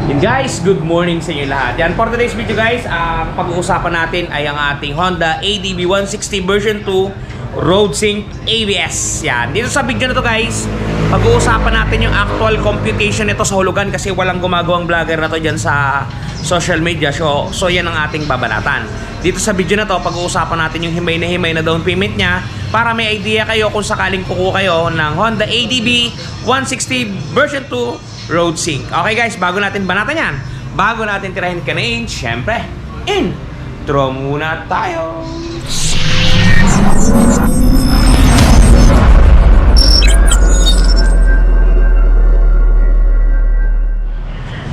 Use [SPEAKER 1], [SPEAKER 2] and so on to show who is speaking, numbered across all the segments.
[SPEAKER 1] Yun guys, good morning sa inyo lahat. Yan, for today's video guys, ang pag-uusapan natin ay ang ating Honda ADB 160 version 2 Road Sync ABS. Yan, dito sa video na to guys, pag-uusapan natin yung actual computation nito sa hulugan kasi walang gumagawang vlogger na to dyan sa social media. So yan ang ating babanatan. Dito sa video na to, pag-uusapan natin yung himay na down payment niya para may idea kayo kung sakaling kukuha kayo ng Honda ADB 160 version 2 Road Sync. Okay guys, bago natin banatan yan, bago natin tirahin kanain, syempre, intro muna tayo.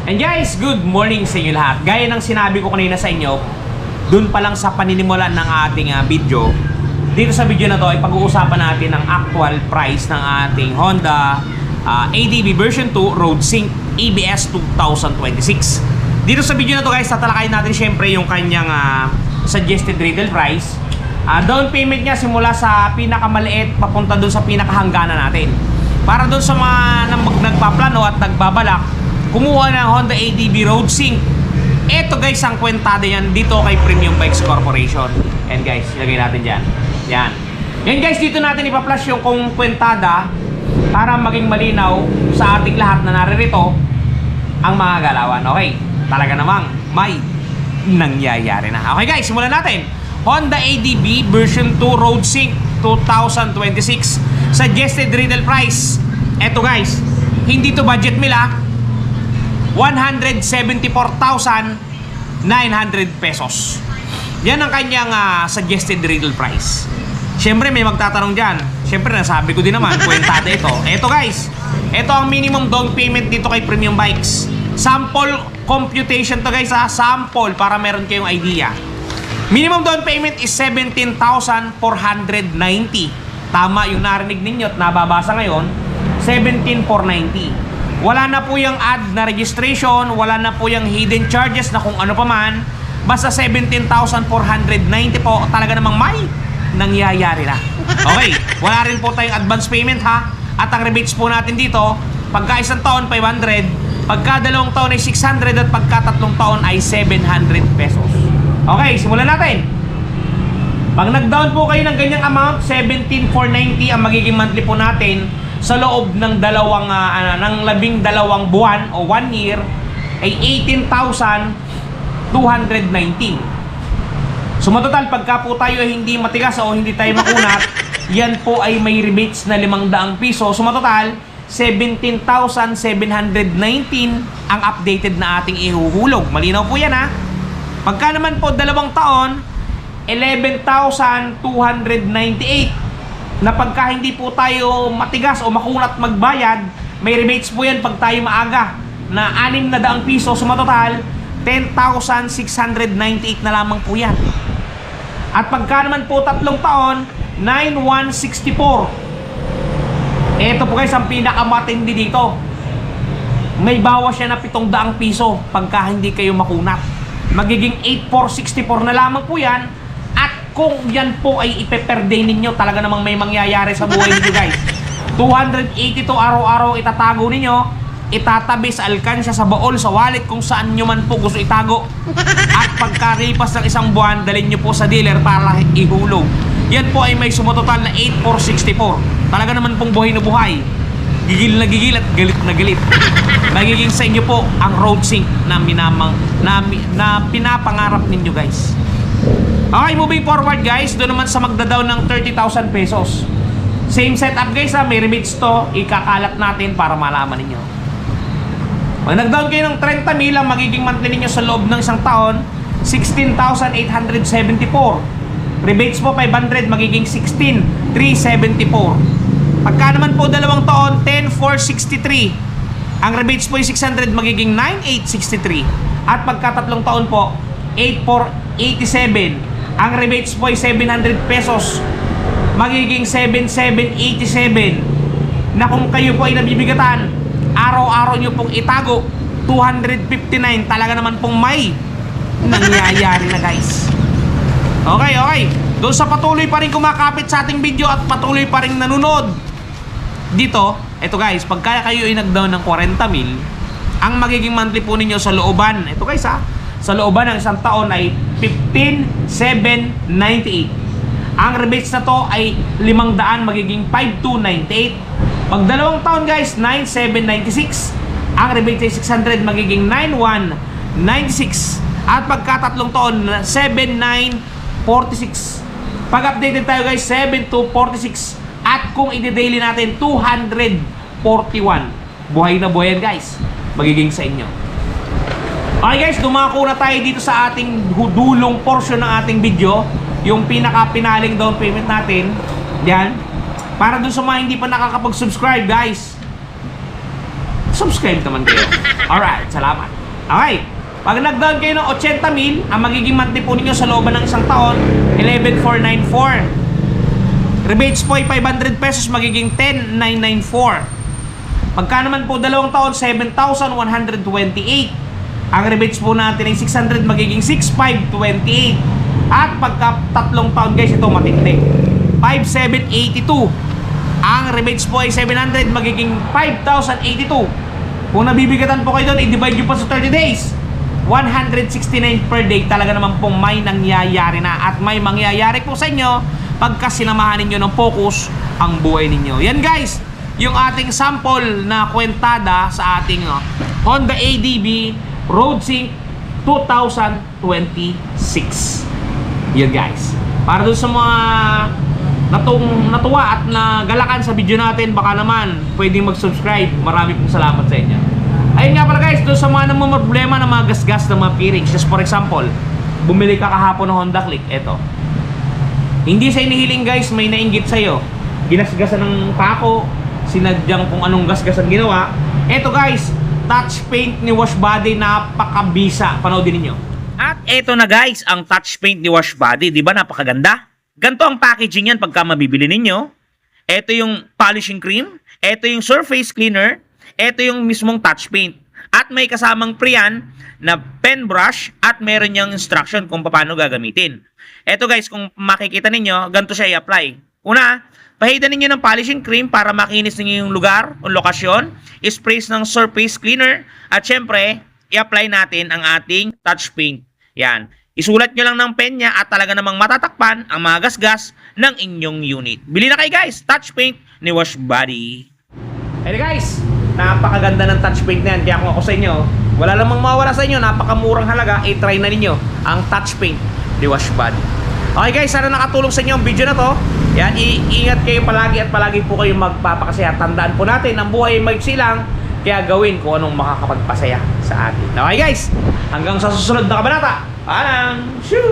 [SPEAKER 1] And guys, good morning sa inyo lahat. Gaya ng sinabi ko kanina sa inyo, dun pa lang sa paninimulan ng ating video, dito sa video na to ay pag-uusapan natin ang actual price ng ating Honda ADB version 2 Road Sync ABS 2026. Dito sa video na to guys, tatalakayin natin syempre yung kanyang suggested retail price. Down payment niya simula sa pinakamaliit papunta dun sa pinakahangganan natin. Para dun sa mga nagpaplano at nagbabalak kumuha ng Honda ADB Road Sync, eto guys ang kwentada yan dito kay Premium Bikes Corporation. And guys, ilagay natin dyan. Yan. Yan guys, dito natin ipa-flash yung kung kwentada para maging malinaw sa ating lahat na naririto ang mga galawan. Okay, talaga namang may nangyayari na. Okay guys, simulan natin. Honda ADB version 2 Road Sync 2026 suggested retail price. Eto guys, hindi to budget meal 174,900 pesos. Yan ang kanyang suggested retail price. Siyempre may magtatanong dyan. Siyempre nasabi ko din naman, kwentado ito. Ito guys, ito ang minimum down payment dito kay Premium Bikes. Sample computation to guys sample para meron kayong idea. Minimum down payment is 17,490. Tama yung narinig ninyo at nababasa ngayon, 17,490. Wala na po yung ad na registration, wala na po yung hidden charges na kung ano pa man. Basta 17,490 po, talaga namang may nangyayari na. Okay, wala rin po tayong advance payment At ang rebates po natin dito, pagka isang taon 500, pagka dalawang taon ay 600 at pagka tatlong taon ay 700 pesos. Okay, simulan natin. Pag nag-down po kayo ng ganyang amount, 17,490 ang magiging monthly po natin sa loob ng ng 12 buwan o 1 year ay 18,219. So total pagka po tayo ay hindi matigas o hindi tayo makunat, yan po ay may rebates na 500 piso. So total 17,719 ang updated na ating ihuhulog. Malinaw po yan Pagka naman po 2 taon, 11,298. Na pagka hindi po tayo matigas o makunat magbayad, may rebates po yan pag tayo maaga na 600 piso. So total 10,698 na lamang po yan. At pagka naman po 3 taon, 9,164. Ito po guys ang pinakamatindi dito. May bawas siya na 700 piso pagka hindi kayo makunat. Magiging 8,464 na lamang po yan. At kung yan po ay ipe-per-day ninyo, talaga namang may mangyayari sa buhay ninyo guys. 282 araw-araw itatago ninyo, itatabi sa alkansya, sa baol, sa wallet, kung saan nyo man po gusto itago. At pagkaripas ng isang buwan, dalhin nyo po sa dealer para ihulog. Yan po ay may sumatotal na 8,464. Talaga naman pong buhay na buhay, gigil na gigil at galit na galit. Magiging sa inyo po ang Road Sync na pinapangarap ninyo guys. Okay, moving forward guys, doon naman sa magda-down ng 30,000 pesos. Same setup guys may rebates to, ikakalat natin para malaman ninyo. Pag nag-down kayo ng 30,000, ang magiging monthly ninyo sa loob ng isang taon, 16,874. Rebates po 500, magiging 16,374. Pagka naman po 2 taon, 10,463. Ang rebates po ay 600, magiging 9,863. At pagka 3 taon po, 8,487. Ang rebates po ay 700 pesos, magiging 7,787. Na kung kayo po ay nabibigatan, araw-araw nyo pong itago, 259. Talaga naman pong may nangyayari na guys. Okay. Doon sa patuloy pa rin kumakapit sa ating video at patuloy pa rin nanonood dito, eto guys, pagka kayo ay nag-down ng 40,000, Ang magiging monthly po ninyo sa looban, ito guys ha, sa looban ng isang taon ay 15,798. Ang rebates na to ay 500, magiging 5,298. Pag 2 taon guys, 9,796. Ang rebates ay 600, magiging 9,196. At pagka 3 taon, 7,946. Pag updated tayo guys, 7,246. At kung i-daily natin, 241. Buhay na buhay yan guys, magiging sa inyo. Okay guys, dumako na tayo dito sa ating dulong portion ng ating video. Yung pinaka-pinaling down payment natin. Yan. Para dun sa mga hindi pa nakakapag-subscribe guys, subscribe naman kayo. Alright, salamat. Okay, pag nag-down kayo ng 80,000, ang magiging monthly po ninyo sa looban ng isang taon, 11,494. Rebates po ay 500 pesos, magiging 10,994. Pagka naman po 2 taon, 7,128. Ang rebates po natin ay 600, magiging 6,528. At pagka 3 taon guys, ito matindi, 5,782. Ang rebates po ay 700, magiging 5,082. Kung nabibigatan po kayo doon, i-divide nyo pa sa 30 days, 169 per day. Talaga naman pong may nangyayari na. At may mangyayari po sa inyo pagka sinamahan ninyo ng focus ang buhay ninyo. Yan guys, yung ating sample na kwentada sa ating Honda ADB Road Sync 2026. Yan guys, para doon sa mga natuwa at nagalakan sa video natin, baka naman pwedeng mag-subscribe. Marami pong salamat sa inyo. Ayun nga pala guys, doon sa mga problema ng mga gas-gas ng mga bearings. Just for example, bumili ka kahapon ng Honda Click, eto. Hindi sa inihiling guys, may nainggit sa'yo. Ginasgasan ng pako, sinadyang kung anong gas-gas ang ginawa. Eto guys, touch paint ni Wash Body, napakabisa. Panoodin ninyo. At eto na guys, ang touch paint ni Wash Body. Di ba napakaganda? Ganito ang packaging yan pagka mabibili ninyo. Eto yung polishing cream. Eto yung surface cleaner. Eto yung mismong touch paint. At may kasamang pre-yan na pen brush at meron niyang instruction kung paano gagamitin. Eto guys, kung makikita ninyo, ganito siya i-apply. Una, pahidan ninyo ng polishing cream para makinis ninyo yung lugar o lokasyon. Sprays ng surface cleaner. At syempre, i-apply natin ang ating touch paint. Yan. Isulat nyo lang ng pen niya at talaga namang matatakpan ang mga gasgas ng inyong unit. Bili na kayo guys, touch paint ni Wash Body. Hey guys, napakaganda ng touch paint na yan. Kaya kung ako sa inyo, wala lamang mawala sa inyo, napakamurang halaga, i-try na ninyo ang touch paint ni Wash Body. Okay guys, sana nakatulong sa inyo ang video na to. Yan, iingat kayo palagi at palagi po kayong magpapakasaya. Tandaan po natin, ang buhay ay maiksi lang, kaya gawin kung anong makakapagpasaya sa atin. Okay guys, hanggang sa susunod na kabanata. Paalam! Shoo!